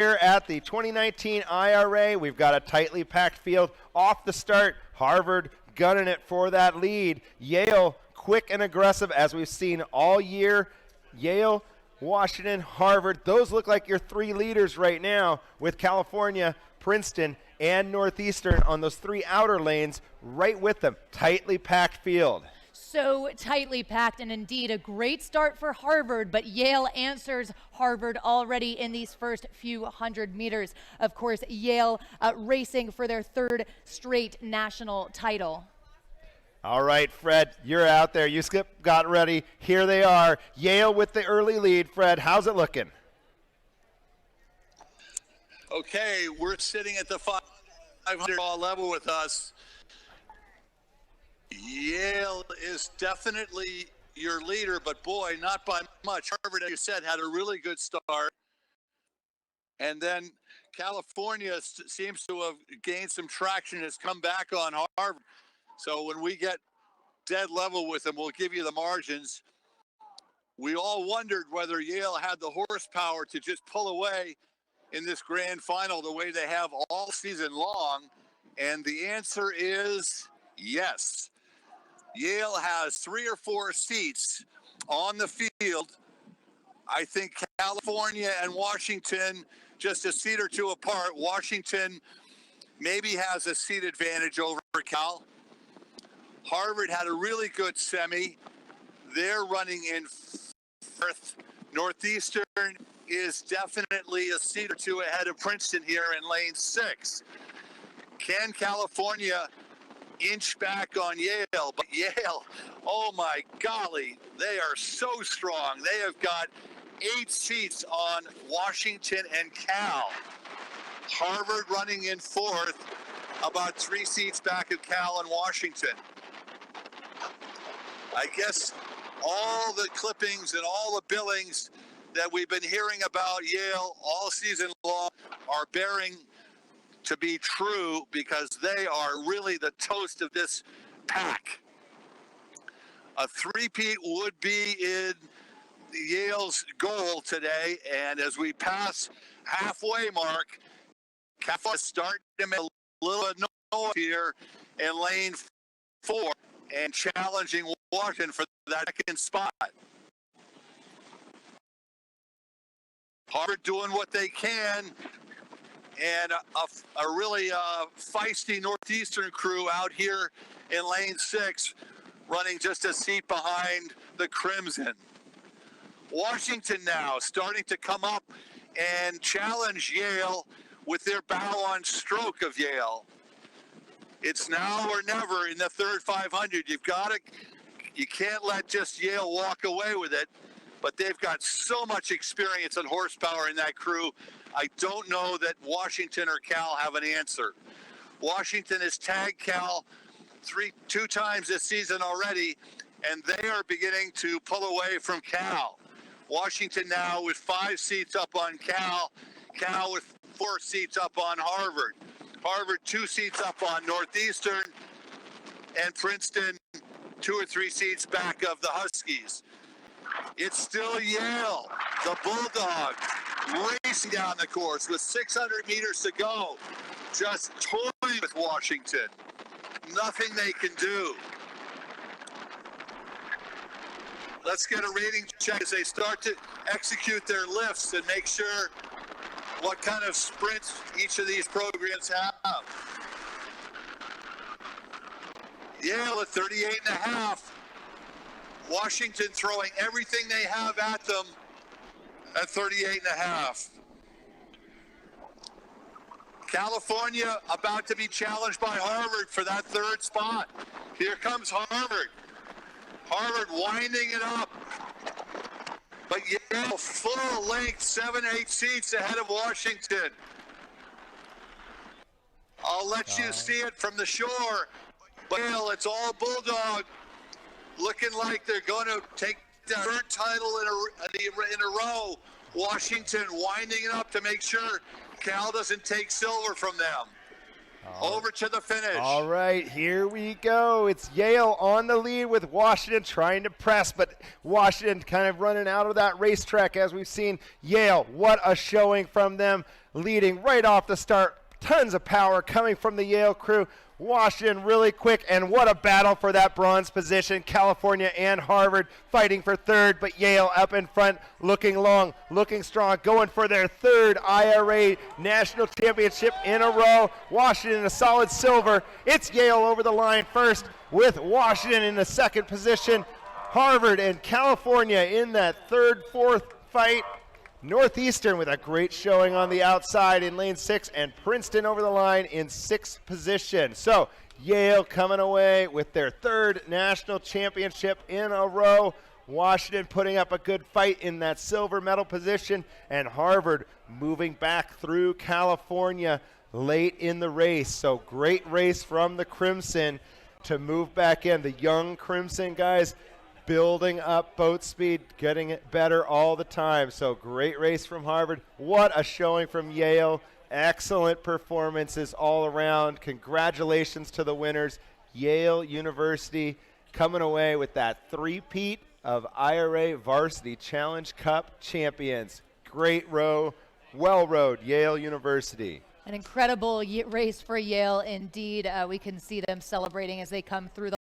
at the 2019 IRA. We've got a tightly packed field off the start. Harvard gunning it for that lead. Yale quick and aggressive as we've seen all year. Yale, Washington, Harvard, those look like your three leaders right now, with California, Princeton, and Northeastern on those three outer lanes right with them. Tightly packed field. So tightly packed, and indeed a great start for Harvard, but Yale answers Harvard already in these first few hundred meters. Of course, Yale racing for their third straight national title. All right, Fred, you're out there. You got ready. Here they are. Yale with the early lead. Fred, how's it looking? Okay, we're sitting at the 500 ball level with us. Yale is definitely your leader, but boy, not by much. Harvard, as you said, had a really good start. And then California seems to have gained some traction, has come back on Harvard. So when we get dead level with them, we'll give you the margins. We all wondered whether Yale had the horsepower to just pull away in this grand final the way they have all season long. And the answer is yes. Yale has 3 or 4 seats on the field. I think California and Washington just a seat or two apart. Washington maybe has a seat advantage over Cal. Harvard had a really good semi. They're running in 4th. Northeastern is definitely a seat or two ahead of Princeton here in lane 6. Can California inch back on Yale? But Yale, oh my golly, they are so strong. They have got 8 seats on Washington and Cal. Harvard running in 4th, about 3 seats back of Cal and Washington. I guess all the clippings and all the billings that we've been hearing about Yale all season long are bearing to be true, because they are really the toast of this pack. A three-peat would be in Yale's goal today, and as we pass halfway mark, Cal is starting to make a little noise here in lane 4 and challenging Washington for that second spot. Harvard doing what they can, and a really feisty Northeastern crew out here in lane 6, running just a seat behind the Crimson. Washington now starting to come up and challenge Yale with their bow-on stroke of Yale. It's now or never in the third 500. You can't let just Yale walk away with it, but they've got so much experience and horsepower in that crew. I don't know that Washington or Cal have an answer. Washington has tagged Cal two times this season already, and they are beginning to pull away from Cal. Washington now with 5 seats up on Cal, Cal with 4 seats up on Harvard. Harvard 2 seats up on Northeastern, and Princeton 2 or 3 seats back of the Huskies. It's still Yale, the Bulldog, racing down the course with 600 meters to go, just toying with Washington. Nothing they can do. Let's get a rating check as they start to execute their lifts and make sure what kind of sprints each of these programs have. Yale at 38.5. Washington throwing everything they have at them at 38.5. California about to be challenged by Harvard for that 3rd spot. Here comes Harvard. Harvard winding it up. But Yale full length, 7-8 seats ahead of Washington. I'll let you see it from the shore. But Yale, it's all Bulldog. Looking like they're going to take the 3rd title in a row. Washington winding it up to make sure Cal doesn't take silver from them. Over to the finish. All right, here we go. It's Yale on the lead with Washington trying to press, but Washington kind of running out of that racetrack as we've seen. Yale, what a showing from them. leading right off the start. Tons of power coming from the Yale crew. Washington really quick, and what a battle for that bronze position. California and Harvard fighting for third, but Yale up in front, looking long, looking strong, going for their third IRA national championship in a row. Washington a solid silver. It's Yale over the line first, with Washington in the second position. Harvard and California in that third, fourth fight. Northeastern with a great showing on the outside in lane 6, and Princeton over the line in 6th position. So Yale coming away with their third national championship in a row. Washington putting up a good fight in that silver medal position, and Harvard moving back through California late in the race. So great race from the Crimson to move back in. The young Crimson guys building up boat speed, getting it better all the time. So great race from Harvard. What a showing from Yale. Excellent performances all around. Congratulations to the winners. Yale University coming away with that three-peat of IRA Varsity Challenge Cup champions. Great row, well rowed, Yale University. An incredible race for Yale indeed. We can see them celebrating as they come through the